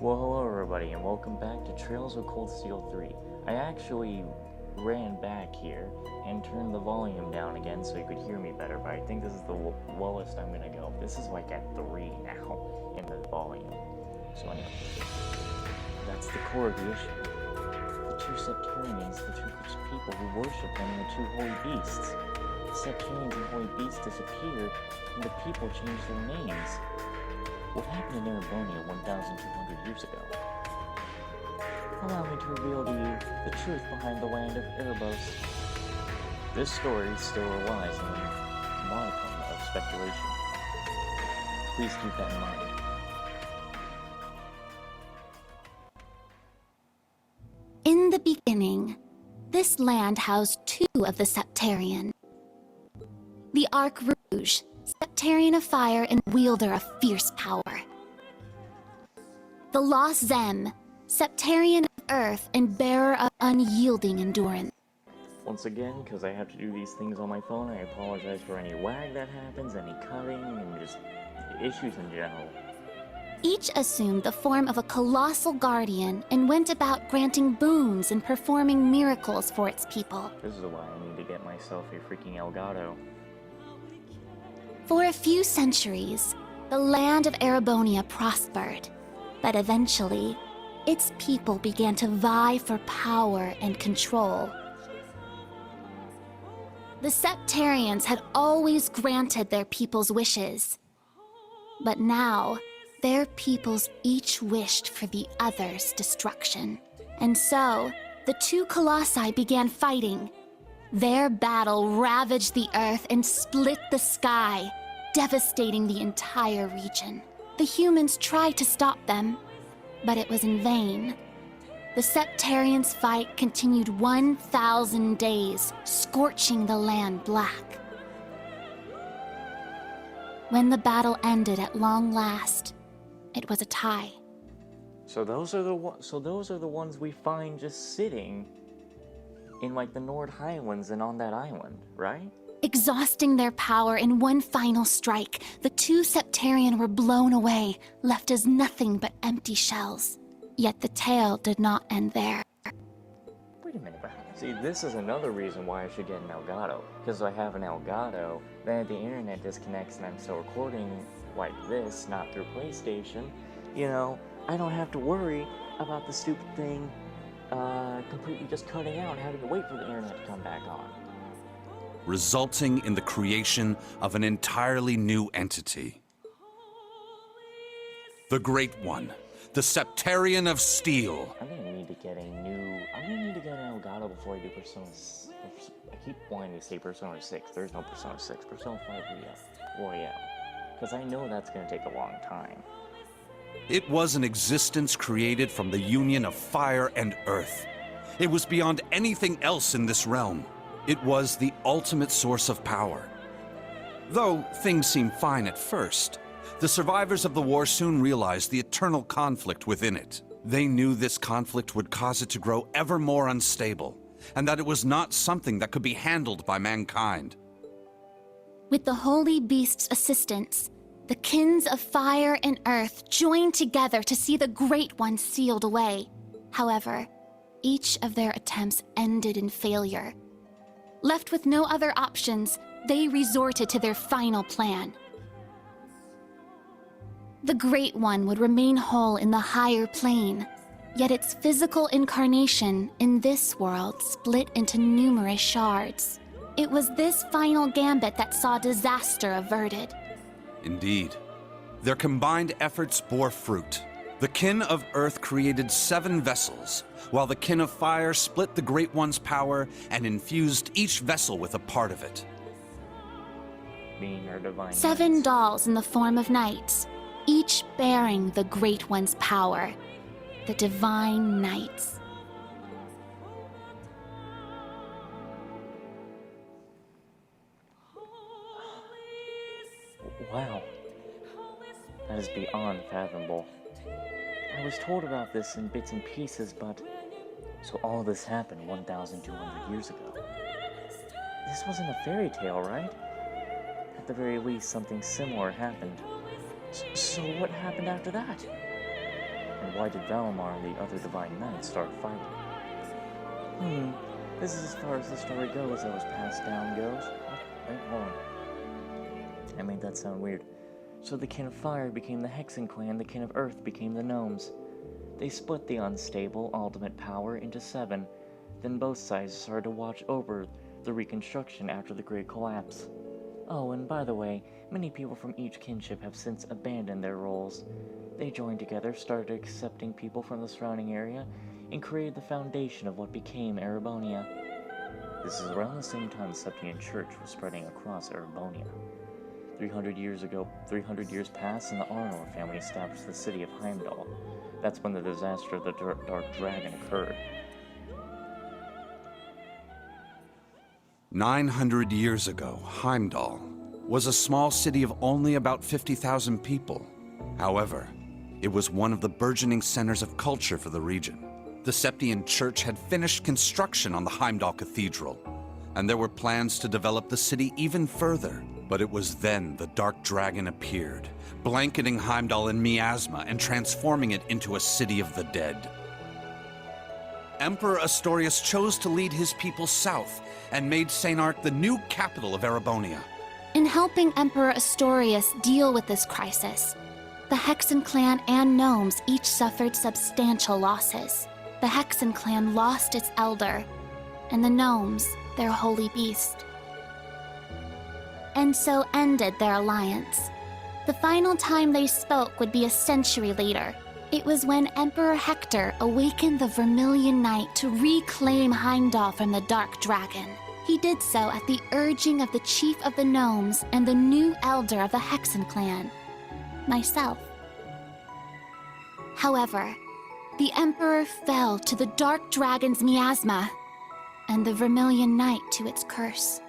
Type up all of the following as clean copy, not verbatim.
Well, hello everybody, and welcome back to Trails of Cold Steel 3. I actually ran back here and turned the volume down again so you could hear me better, but I think this is the lowest I'm gonna go. This is like at 3 now in the volume. So anyway, that's the core of the issue. The two Septarians, the two groups of people who worship them, and the two holy beasts. The Septarians and holy beasts disappeared, and the people changed their names. What happened in Erebonia 1,200 years ago? Allow me to reveal to you the truth behind the land of Erebos. This story still relies on a modicum of speculation. Please keep that in mind. In the beginning, this land housed two of the Septarian. The Arc Rouge, Septarian of fire and wielder of fierce power. The Lost Zem, Septarian of earth and bearer of unyielding endurance. Once again, because I have to do these things on my phone, I apologize for any lag that happens, any cutting, and just issues in general. Each assumed the form of a colossal guardian and went about granting boons and performing miracles for its people. This is why I need to get myself a freaking Elgato. For a few centuries, the land of Erebonia prospered, but eventually, its people began to vie for power and control. The Septarians had always granted their people's wishes, but now, their peoples each wished for the other's destruction. And so, the two colossi began fighting. Their battle ravaged the earth and split the sky, devastating the entire region. The humans tried to stop them, but it was in vain. The Septarians' fight continued 1,000 days, scorching the land black. When the battle ended at long last, it was a tie. So those are the ones we find just sitting in like the Nord Highlands and on that island, right? Exhausting their power in one final strike, the two Septarian were blown away, left as nothing but empty shells. Yet the tale did not end there. Wait a minute, see, this is another reason why I should get an Elgato. Because I have an Elgato, then the internet disconnects and I'm still recording like this, not through PlayStation. You know, I don't have to worry about the stupid thing completely just cutting out and having to wait for the internet to come back on. Resulting in the creation of an entirely new entity. The Great One, the Septarian of Steel. I'm gonna need to get an Elgato before I do Persona. I keep wanting to say Persona 6. There's no Persona 6. Persona 5 Royale. Because I know that's gonna take a long time. It was an existence created from the union of fire and earth. It was beyond anything else in this realm. It was the ultimate source of power. Though things seemed fine at first, the survivors of the war soon realized the eternal conflict within it. They knew this conflict would cause it to grow ever more unstable, and that it was not something that could be handled by mankind. With the Holy Beast's assistance, the Kins of Fire and Earth joined together to see the Great One sealed away. However, each of their attempts ended in failure. Left with no other options, they resorted to their final plan. The Great One would remain whole in the higher plane, yet its physical incarnation in this world split into numerous shards. It was this final gambit that saw disaster averted. Indeed. Their combined efforts bore fruit. The Kin of Earth created 7 vessels, while the Kin of Fire split the Great One's power and infused each vessel with a part of it. Being our divine 7 knights. dolls in the form of knights, each bearing the Great One's power, the Divine Knights. Wow. That is beyond fathomable. I was told about this in bits and pieces, but... So all this happened 1,200 years ago. This wasn't a fairy tale, right? At the very least, something similar happened. So what happened after that? And why did Valimar and the other Divine Knights start fighting? This is as far as the story goes that was passed down goes. Wait, hold on. I made that sound weird. So the Kin of Fire became the Hexen clan, the Kin of Earth became the Gnomes. They split the unstable ultimate power into 7, then both sides started to watch over the reconstruction after the Great Collapse. Oh, and by the way, many people from each kinship have since abandoned their roles. They joined together, started accepting people from the surrounding area, and created the foundation of what became Erebonia. This is around the same time the Septian Church was spreading across Erebonia. 300 years passed, and the Arnor family established the city of Heimdall. That's when the disaster of the Dark Dragon occurred. 900 years ago, Heimdall was a small city of only about 50,000 people. However, it was one of the burgeoning centers of culture for the region. The Septian Church had finished construction on the Heimdall Cathedral, and there were plans to develop the city even further. But it was then the Dark Dragon appeared, blanketing Heimdall in miasma and transforming it into a city of the dead. Emperor Astorius chose to lead his people south and made Sainark the new capital of Erebonia. In helping Emperor Astorius deal with this crisis, the Hexen clan and Gnomes each suffered substantial losses. The Hexen clan lost its elder, and the Gnomes their holy beast. And so ended their alliance. The final time they spoke would be a century later. It was when Emperor Hector awakened the Vermilion Knight to reclaim Heimdall from the Dark Dragon. He did so at the urging of the chief of the Gnomes and the new elder of the Hexen clan, myself. However, the Emperor fell to the Dark Dragon's miasma, and the Vermilion Knight to its curse.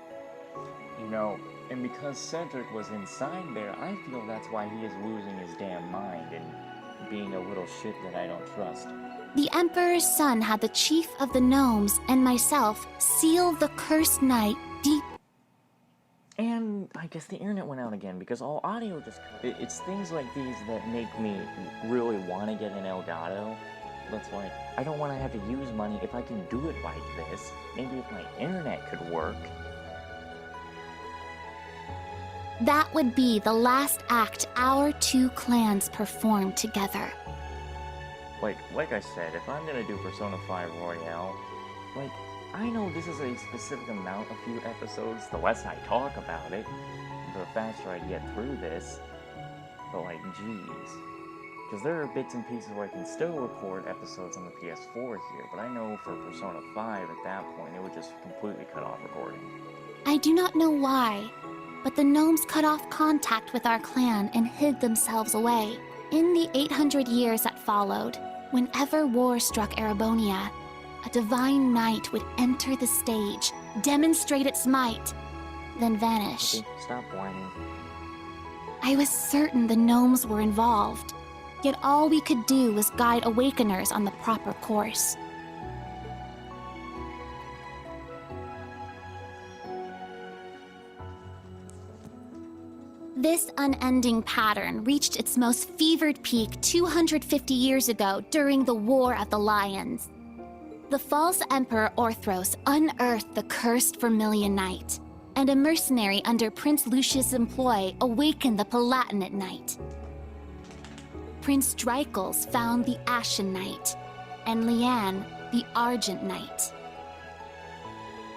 You know, and because Cedric was inside there, I feel that's why he is losing his damn mind and being a little shit that I don't trust. The Emperor's son had the chief of the Gnomes and myself seal the cursed knight deep. And I guess the internet went out again because all audio just cut. It's things like these that make me really want to get an Elgato. That's why I don't want to have to use money if I can do it like this. Maybe if my internet could work. That would be the last act our two clans performed together. Like I said, if I'm gonna do Persona 5 Royale, I know this is a specific amount, a few episodes. The less I talk about it, the faster I get through this. But geez. Because there are bits and pieces where I can still record episodes on the PS4 here, but I know for Persona 5 at that point, it would just completely cut off recording. I do not know why, but the Gnomes cut off contact with our clan and hid themselves away. In the 800 years that followed, whenever war struck Erebonia, a divine knight would enter the stage, demonstrate its might, then vanish. Okay, stop whining. I was certain the Gnomes were involved, yet all we could do was guide Awakeners on the proper course. This unending pattern reached its most fevered peak 250 years ago during the War of the Lions. The false Emperor Orthros unearthed the cursed Vermilion Knight, and a mercenary under Prince Lucius' employ awakened the Palatinate Knight. Prince Dreichels found the Ashen Knight, and Liane the Argent Knight.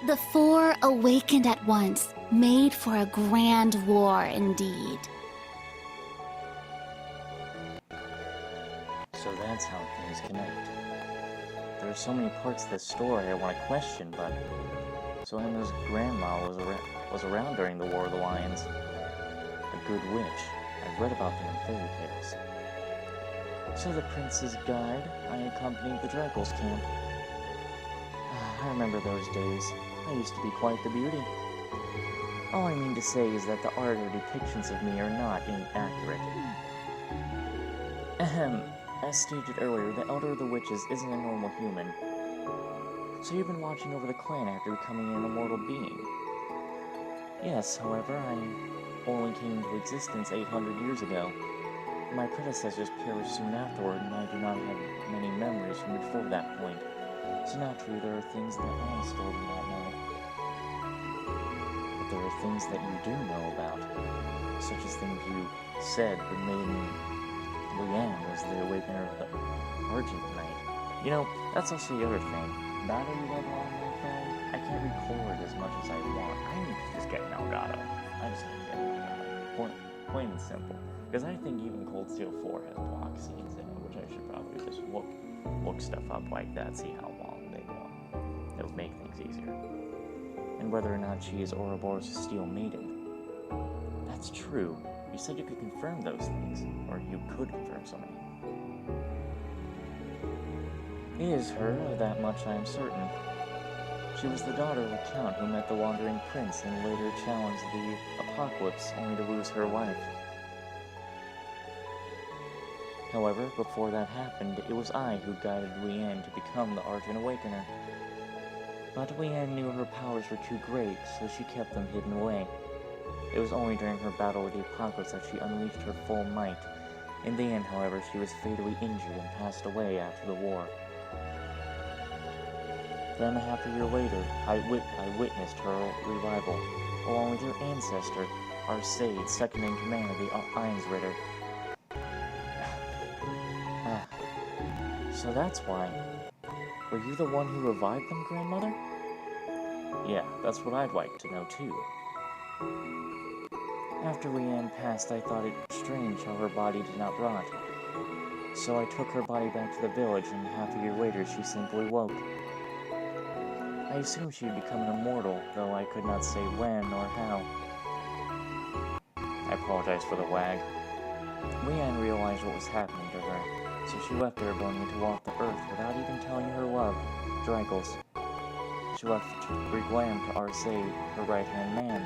The four awakened at once, made for a grand war indeed. So that's how things connect. There are so many parts of this story I want to question, but... So Emma's grandma was around during the War of the Lions. A good witch. I've read about them in fairy tales. So the prince's guide, I accompanied the Dreichels camp. I remember those days. I used to be quite the beauty. All I mean to say is that the art or depictions of me are not inaccurate. Ahem. As stated earlier, the Elder of the Witches isn't a normal human. So you've been watching over the clan after becoming an immortal being. Yes, however, I only came into existence 800 years ago. my predecessors perished soon afterward, and I do not have many memories from before that point. So naturally, there are things that I still do not know. But there are things that you do know about, such as things you said the maiden Leanne was the awakener of the Argent Knight. You know, that's also the other thing. Now that you read along my phone, I can't record as much as I want. I need to just get an Elgato. I just need to get an Elgato. Plain and simple. Because I think even Cold Steel 4 has block scenes in it, which I should probably just look stuff up like that, see how long they go. It would make things easier. And whether or not she is Ouroboros' Steel Maiden. That's true. You said you could confirm those things, or you could confirm so many. It is her, of that much I am certain. She was the daughter of a count who met the Wandering Prince and later challenged the Apocalypse, only to lose her wife. However, before that happened, it was I who guided Leanne to become the Argent Awakener. But Leanne knew her powers were too great, so she kept them hidden away. It was only during her battle with the Apocalypse that she unleashed her full might. In the end, however, she was fatally injured and passed away after the war. Then, half a year later, I witnessed her revival, along with your ancestor, Arsaid, second in command of the Einsritter. So that's why. Were you the one who revived them, Grandmother? Yeah, that's what I'd like to know, too. After Leanne passed, I thought it strange how her body did not rot. So I took her body back to the village, and half a year later she simply woke. I assumed she had become an immortal, though I could not say when or how. I apologize for the wag. Leanne realized what was happening to her, so she left Erebonia to walk the earth without even telling her love, Drygles. She left Riglam to Arsaid, her right-hand man.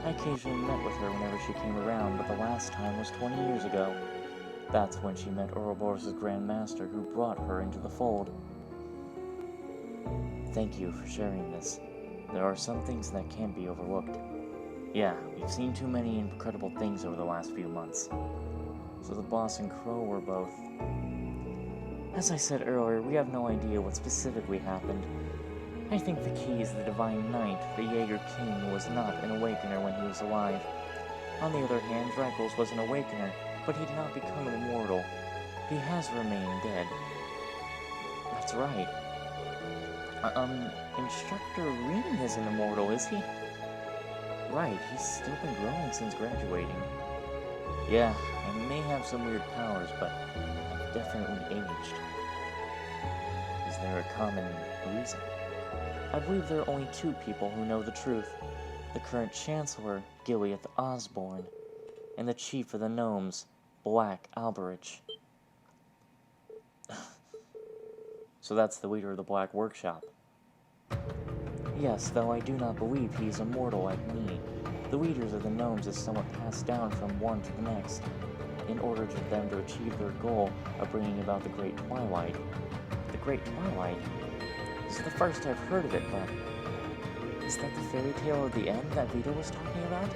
I occasionally met with her whenever she came around, but the last time was 20 years ago. That's when she met Ouroboros' Grand Master, who brought her into the fold. Thank you for sharing this. There are some things that can't be overlooked. Yeah, we've seen too many incredible things over the last few months. So the boss and Crow were both. As I said earlier, we have no idea what specifically happened. I think the key is the Divine Knight, the Jaeger King, who was not an Awakener when he was alive. On the other hand, Drygles was an Awakener, but he did not become an immortal. He has remained dead. That's right. Instructor Rin is an immortal, is he? Right, he's still been growing since graduating. Yeah, I may have some weird powers, but I've definitely aged. Is there a common reason? I believe there are only two people who know the truth. The current Chancellor, Gileath Osborne, and the Chief of the Gnomes, Black Alberich. So that's the leader of the Black Workshop. Yes, though I do not believe he is immortal like me. The leaders of the Gnomes is somewhat passed down from one to the next, in order for them to achieve their goal of bringing about the Great Twilight. The Great Twilight? This is the first I've heard of it, but... is that the fairy tale of the end that Vito was talking about?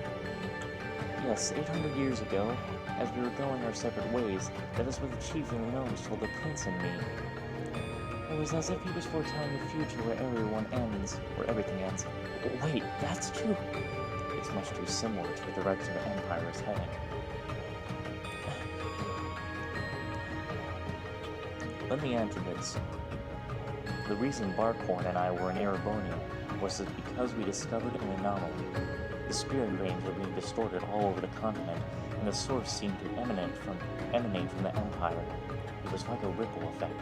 Yes, 800 years ago, as we were going our separate ways, that is what the Chief of the Gnomes told the Prince and me. It was as if he was foretelling a future where everyone ends, where everything ends. Wait, that's true! It's much too similar to the direction the Empire is heading. Let me add to this. The reason Barkhorn and I were in Erebonia was that because we discovered an anomaly. The spirit veins were being distorted all over the continent, and the source seemed to emanate from the Empire. It was like a ripple effect.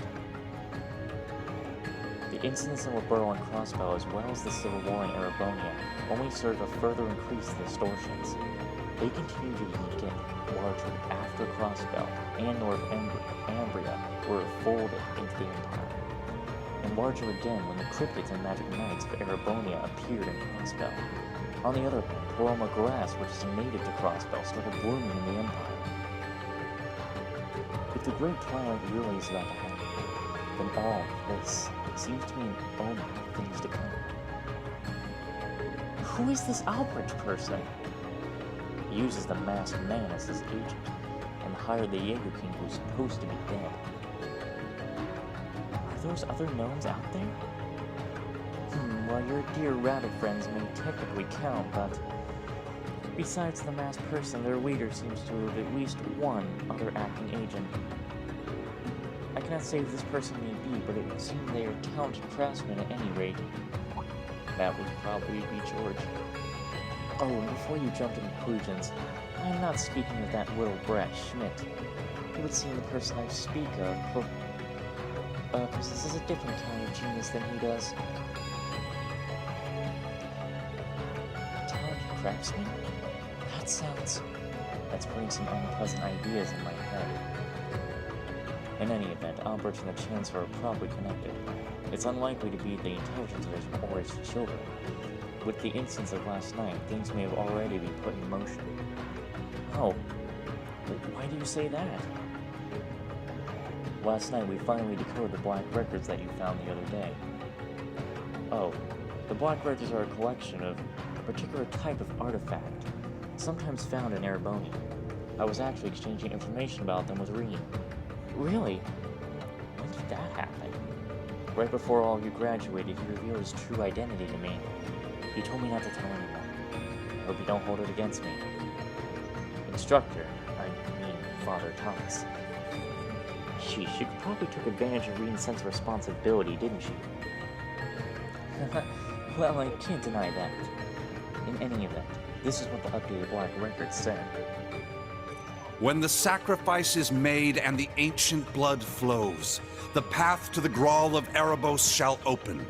The incidents of Burrow and Crossbow, as well as the civil war in Erebonia, only served to further increase the distortions. They continued to get larger after Crossbow and North Ambria were folded into the Empire, and larger again when the Cryptids and Magic Knights of Erebonia appeared in Crossbow. On the other hand, Poroma grass, which is native to Crossbow, started blooming in the Empire. If the Great Twilight really is about to happen, then all this seems to be an omen of things to come. Who is this Albrecht person? He uses the Masked Man as his agent, and and hired the Jaeger King who's supposed to be dead. Are those other gnomes out there? Well, your dear rabbit friends may technically count, but besides the masked person, their leader seems to have at least one other acting agent. I cannot say who this person may be, but it would seem they are talented craftsmen at any rate. That would probably be George. Oh, and before you jump to conclusions, I am not speaking of that little brat Schmidt. It would seem the person I speak of possesses a different kind of genius than he does. A talented craftsman? That's putting some unpleasant ideas in my head. In any event, Albert and the Chancellor are probably connected. It's unlikely to be the intelligence division or its children. With the instance of last night, things may have already been put in motion. Oh, why do you say that? Last night we finally decoded the Black Records that you found the other day. Oh, the Black Records are a collection of a particular type of artifact, sometimes found in Ereboni. I was actually exchanging information about them with Rean. Really? When did that happen? Right before all of you graduated, he revealed his true identity to me. He told me not to tell anyone. I hope you don't hold it against me. Instructor, I mean Father Thomas. She probably took advantage of Rean's sense of responsibility, didn't she? Well, I can't deny that. In any event, this is what the updated Black Records said. When the sacrifice is made and the ancient blood flows, the path to the Grawl of Erebos shall open.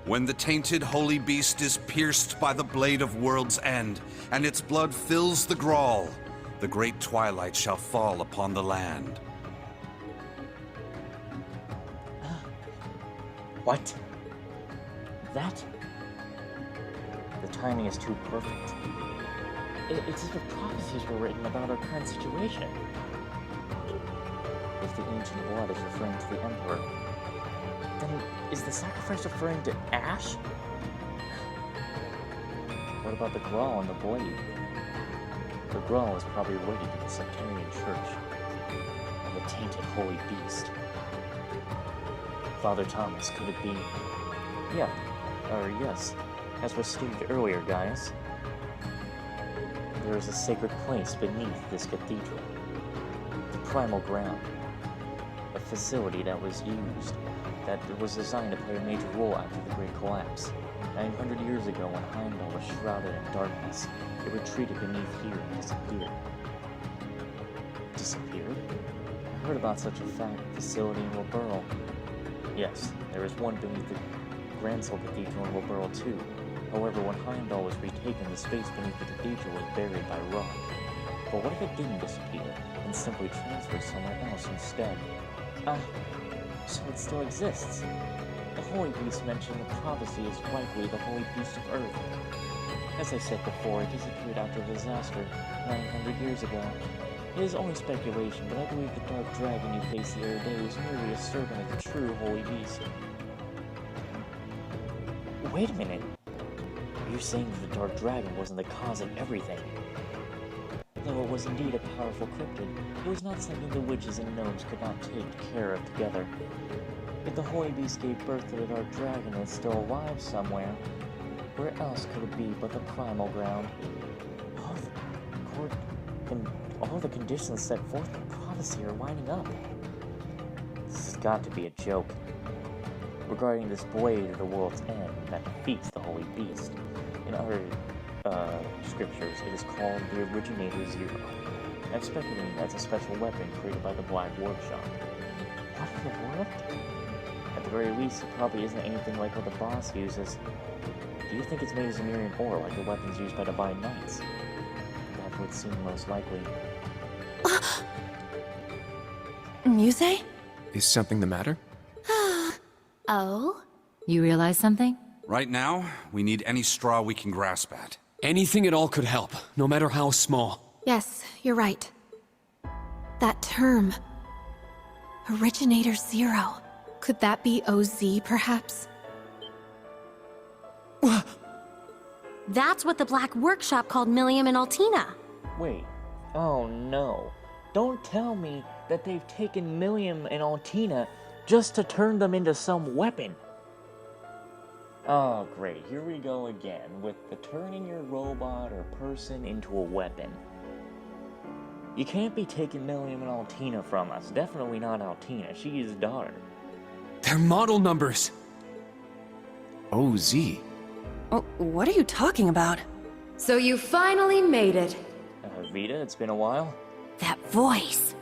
When the tainted holy beast is pierced by the blade of World's End, and its blood fills the Grawl, the great twilight shall fall upon the land. What? That? The timing is too perfect. It's as if prophecies were written about our current situation. If the ancient blood is referring to the Emperor, then is the sacrifice referring to Ash? What about the Grawl and the blade? The Grawl is probably related to the Sectarian Church and the tainted holy beast. Father Thomas, could it be? Yes. As was stated earlier, guys. There is a sacred place beneath this cathedral. The Primal Ground. A facility that was designed to play a major role after the Great Collapse. 900 years ago, when Heimdall was shrouded in darkness, it retreated beneath here and disappeared. Disappeared? I heard about such a facility in Wilburl. Yes, there is one beneath the Gransel Cathedral in Wilburl too. However, when Heimdall was retaken, the space beneath the cathedral was buried by rock. But what if it didn't disappear, and simply transferred somewhere else instead? So it still exists. The Holy Beast mentioned in the prophecy is likely the Holy Beast of Earth. As I said before, it disappeared after a disaster 900 years ago. It is only speculation, but I believe the Dark Dragon you faced the other day was merely a servant of the true Holy Beast. Wait a minute. You're saying that the Dark Dragon wasn't the cause of everything? Though it was indeed a powerful cryptid, it was not something the witches and gnomes could not take care of together. If the Holy Beast gave birth to the Dark Dragon and is still alive somewhere, where else could it be but the Primal Ground? All the conditions set forth in the prophecy are lining up. This has got to be a joke. Regarding this blade of the World's End that defeats the Holy Beast, in other scriptures, it is called the Originator Zero. I'm speculating that's a special weapon created by the Black Workshop. What in the world? At the very least, it probably isn't anything like what the boss uses. Do you think it's made of Zemirian ore like the weapons used by Divine Knights? That would seem most likely. Muse? Is something the matter? Oh? You realize something? Right now, we need any straw we can grasp at. Anything at all could help, no matter how small. Yes, you're right. That term. Originator Zero. Could that be OZ, perhaps? That's what the Black Workshop called Millium and Altina. Wait. Oh no. Don't tell me that they've taken Millium and Altina just to turn them into some weapon. Oh, great. Here we go again with the turning your robot or person into a weapon. You can't be taking Millium and Altina from us. Definitely not Altina. She is daughter. They're model numbers. OZ. Oh, what are you talking about? So you finally made it. Vita, it's been a while. That voice.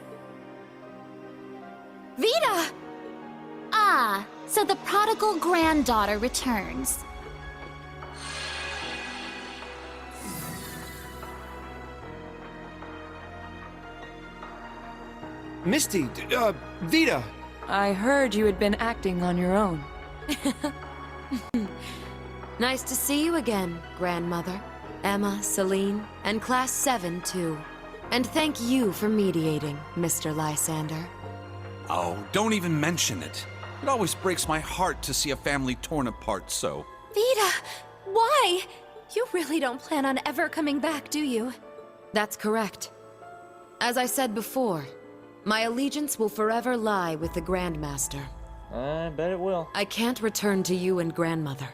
Vita! Ah, so the prodigal granddaughter returns. Misty, Vita. I heard you had been acting on your own. Nice to see you again, grandmother. Emma, Celine, and Class 7 too. And thank you for mediating, Mr. Lysander. Oh, don't even mention it. It always breaks my heart to see a family torn apart so. Vita! Why? You really don't plan on ever coming back, do you? That's correct. As I said before, my allegiance will forever lie with the Grandmaster. I bet it will. I can't return to you and grandmother.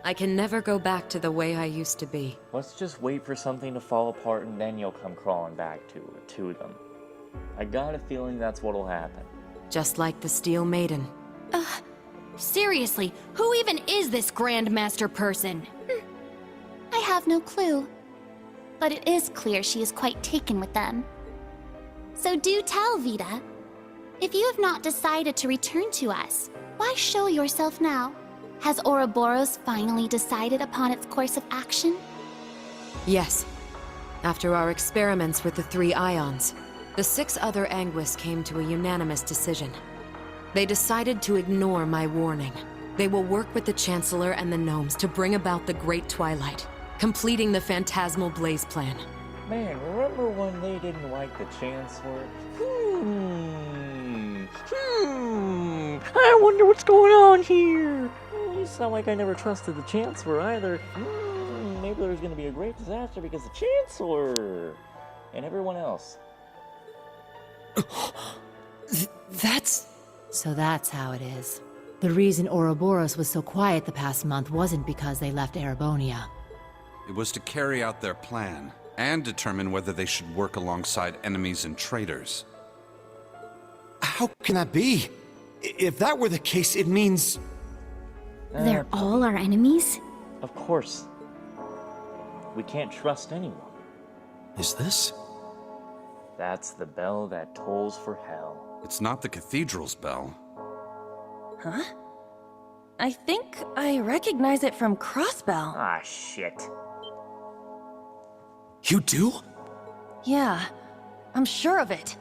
I can never go back to the way I used to be. Let's just wait for something to fall apart and then you'll come crawling back to them. I got a feeling that's what'll happen. Just like the Steel Maiden. Seriously, who even is this Grandmaster person? I have no clue. But it is clear she is quite taken with them. So do tell, Vita. If you have not decided to return to us, why show yourself now? Has Ouroboros finally decided upon its course of action? Yes. After our experiments with the 3 ions, the 6 other Anguis came to a unanimous decision. They decided to ignore my warning. They will work with the Chancellor and the Gnomes to bring about the Great Twilight, completing the Phantasmal Blaze Plan. Man, remember when they didn't like the Chancellor? I wonder what's going on here. It's not like I never trusted the Chancellor either. Maybe there's gonna be a great disaster because the Chancellor and everyone else. That's... So that's how it is. The reason Ouroboros was so quiet the past month wasn't because they left Erebonia. It was to carry out their plan and determine whether they should work alongside enemies and traitors. How can that be? If that were the case, it means... They're all our enemies? Of course. We can't trust anyone. Is this? That's the bell that tolls for hell. It's not the cathedral's bell. Huh? I think I recognize it from Crossbell. Ah, shit. You do? Yeah, I'm sure of it.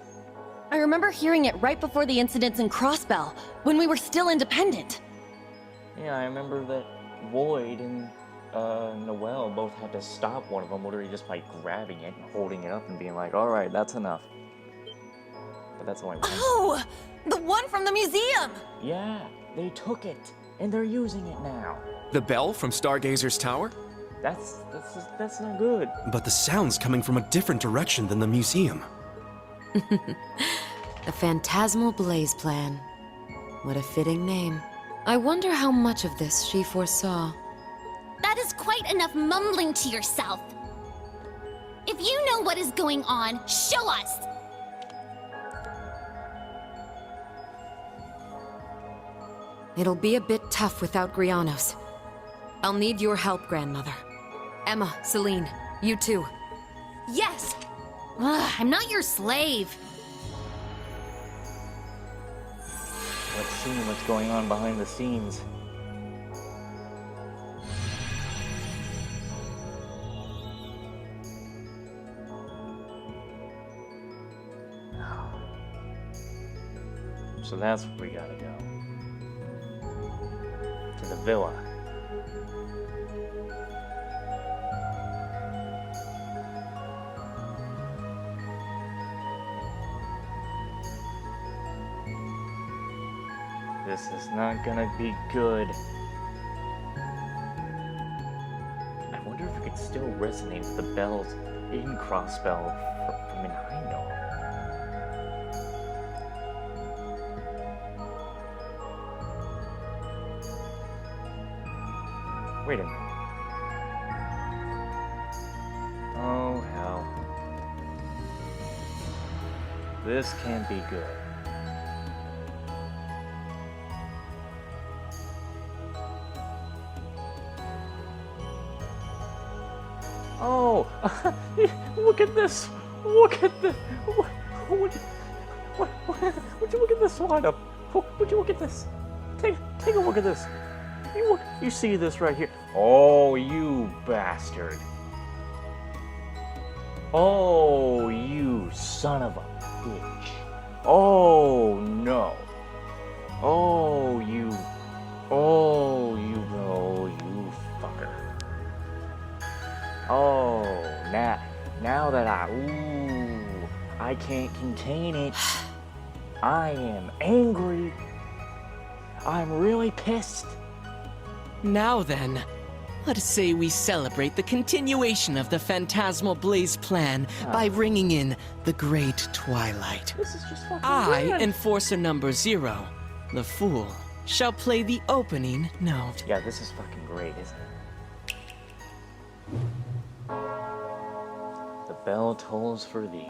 I remember hearing it right before the incidents in Crossbell, when we were still independent. Yeah, I remember that Void and Noelle both had to stop one of them literally just by grabbing it and holding it up and being like, alright, that's enough. But that's only one. Oh! The one from the museum! Yeah, they took it, and they're using it now. The bell from Stargazer's tower? That's not good. But the sound's coming from a different direction than the museum. the Phantasmal Blaze Plan. What a fitting name. I wonder how much of this she foresaw. That is quite enough mumbling to yourself. If you know what is going on, show us! It'll be a bit tough without Grianos. I'll need your help, grandmother. Emma, Celine, you too. Yes! Ugh, I'm not your slave. Let's see what's going on behind the scenes. So that's where we gotta go. To the villa. This is not gonna be good. I wonder if it could still resonate with the bells in Crossbell from in Heimdall. Wait a minute. Oh, hell. This can't be good. Oh! Look at this! Look at this! Would you look at this lineup? Would you look at this? Take a look at this. You see this right here? Oh, you bastard! Oh, you son of a bitch! Oh no! Oh you fucker! Oh, now that I can't contain it. I am angry. I'm really pissed. Now then, let us say we celebrate the continuation of the Phantasmal Blaze plan by ringing in the Great Twilight. This is just fucking I, grand. Enforcer number 0, the Fool, shall play the opening note. Yeah, this is fucking great, isn't it? The bell tolls for thee.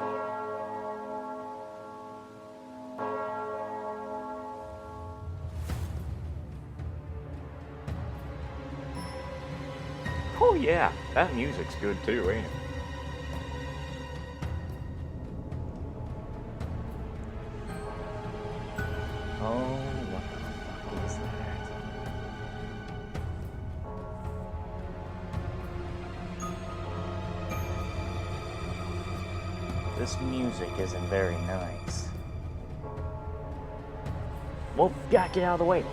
Oh yeah, that music's good too, ain't it? Oh, what the fuck is that? This music isn't very nice. Well, yeah, get out of the way.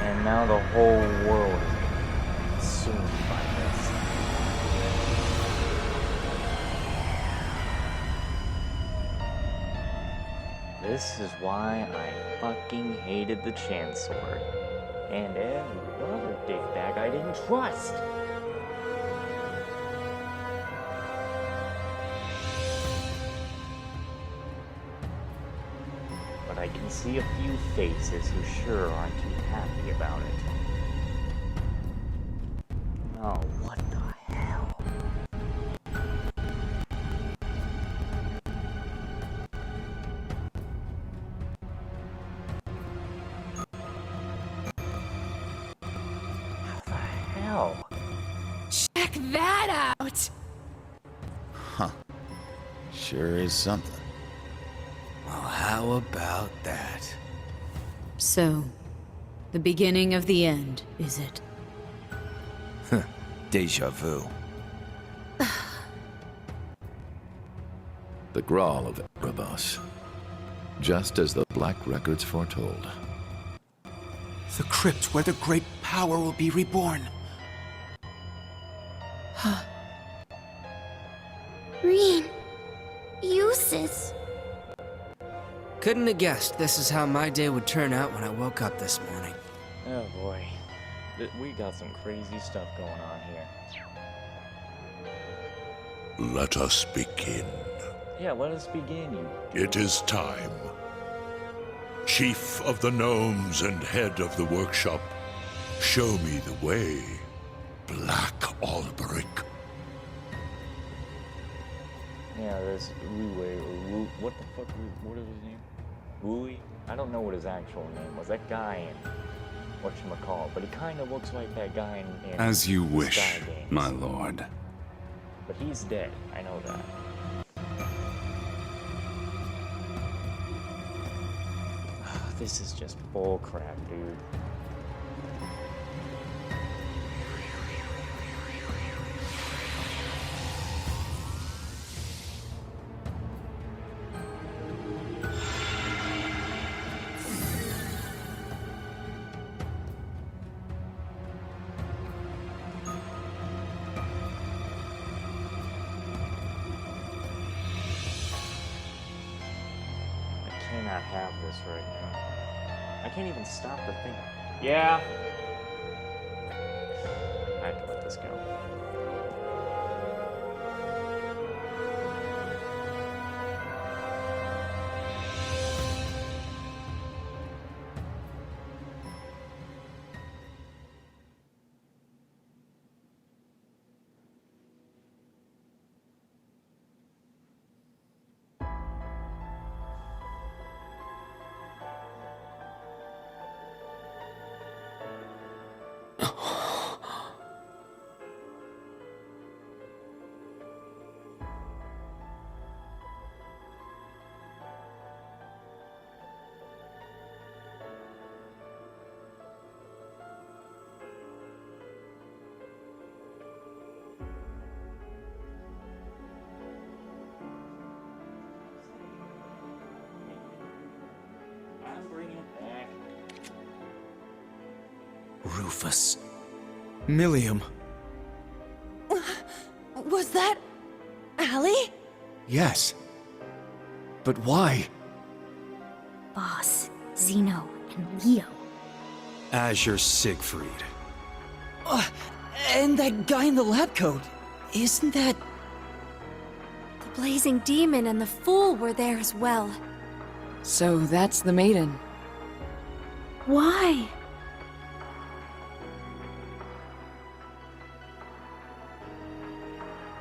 And now the whole world is consumed by this. This is why I fucking hated the Chancellor. And every other dickbag I didn't trust. But I can see a few faces who sure aren't too happy about it. Oh, what the hell? How the hell? Check that out! Huh. Sure is something. Well, how about that? So, the beginning of the end, is it? Deja vu. The Grawl of Erebos. Just as the Black Records foretold. The crypt where the great power will be reborn. Reen. Uses. Couldn't have guessed this is how my day would turn out when I woke up this morning. Oh boy. We got some crazy stuff going on here. Let us begin. Yeah, let us begin, you. It is time. Chief of the Gnomes and head of the workshop, show me the way, Black Alberic. Yeah, this Wu-Wei, or Wu, what the fuck, what is his name? Wooey? I don't know what his actual name was. That guy in whatchamacallit, but he kind of looks like that guy in As you Sky wish, Games. my lord. But he's dead, I know that. This is just bull crap, dude. I cannot have this right now. I can't even stop the thing. Yeah. let's go. Rufus. Millium. Was that... Allie? Yes. But why? Boss, Zeno, and Leo. Azure Siegfried. And that guy in the lab coat. Isn't that... The Blazing Demon and the Fool were there as well. So that's the Maiden. Why?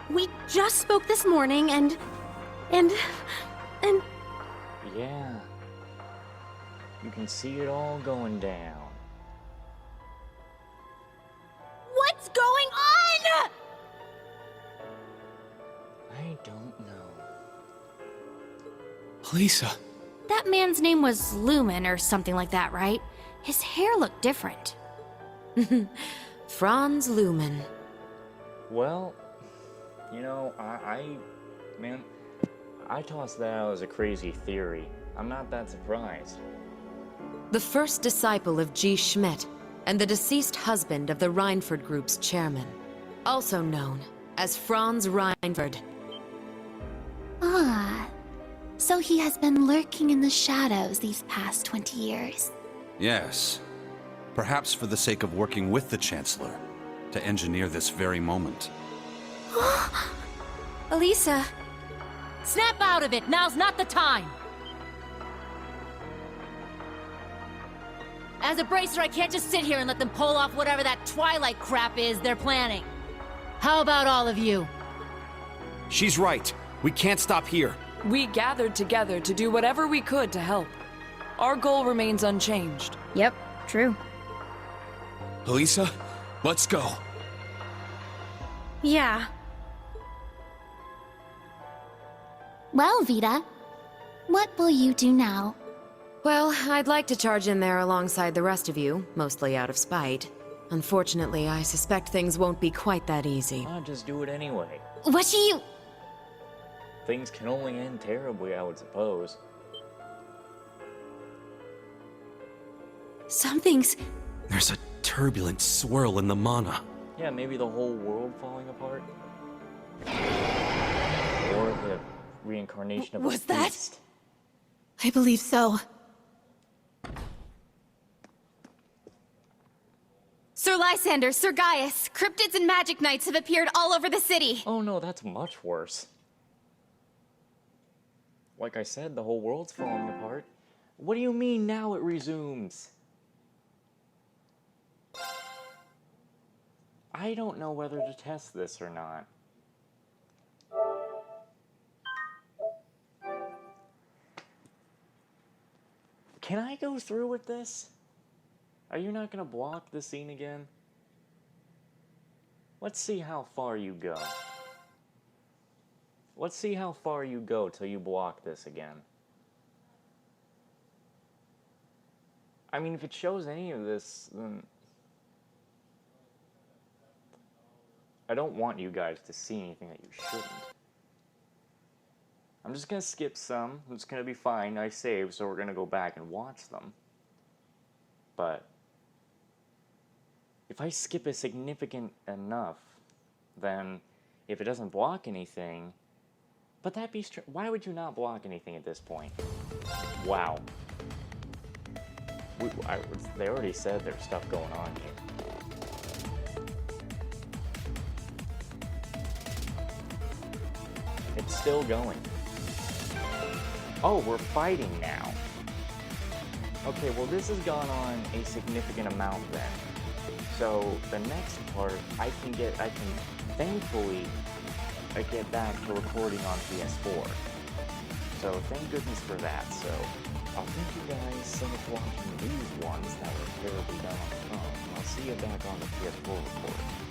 We just spoke this morning and... Yeah. You can see it all going down. What's going on?! I don't know. Lisa. That man's name was Lumen or something like that, right? His hair looked different. Franz Lumen. Well, you know, man, I tossed that out as a crazy theory. I'm not that surprised. The first disciple of G. Schmidt, and the deceased husband of the Reinford Group's chairman. Also known as Franz Reinford. Ah, so he has been lurking in the shadows these past 20 years. Yes. Perhaps for the sake of working with the Chancellor, to engineer this very moment. Elisa, Snap out of it! Now's not the time! As a bracer, I can't just sit here and let them pull off whatever that Twilight crap is they're planning. How about all of you? She's right. We can't stop here. We gathered together to do whatever we could to help. Our goal remains unchanged. Yep, true. Elisa, let's go. yeah. Well, Vita, what will you do now? Well, I'd like to charge in there alongside the rest of you, mostly out of spite. Unfortunately, I suspect things won't be quite that easy. I'll just do it anyway. What do you... Things can only end terribly, I would suppose. Something's... There's a turbulent swirl in the mana. Yeah, maybe the whole world falling apart? Or the reincarnation of a beast. I believe so. Sir Lysander, Sir Gaius, cryptids and magic knights have appeared all over the city. Oh no, that's much worse. Like I said, the whole world's falling apart. What do you mean now it resumes? I don't know whether to test this or not. Can I go through with this? Are you not gonna block the scene again? Let's see how far you go. Let's see how far you go till you block this again. I mean, if it shows any of this, then... I don't want you guys to see anything that you shouldn't. I'm just gonna skip some. It's gonna be fine. I saved, so we're gonna go back and watch them. But if I skip it significant enough, then if it doesn't block anything, but that'd be why would you not block anything at this point? Wow. They already said there's stuff going on here. It's still going. Oh, we're fighting now. Okay, well this has gone on a significant amount then. So the next part, I can thankfully get back to recording on PS4. So thank goodness for that. So I'll thank you guys so much for watching these ones that were terribly done on the phone. I'll see you back on the PS4 recording.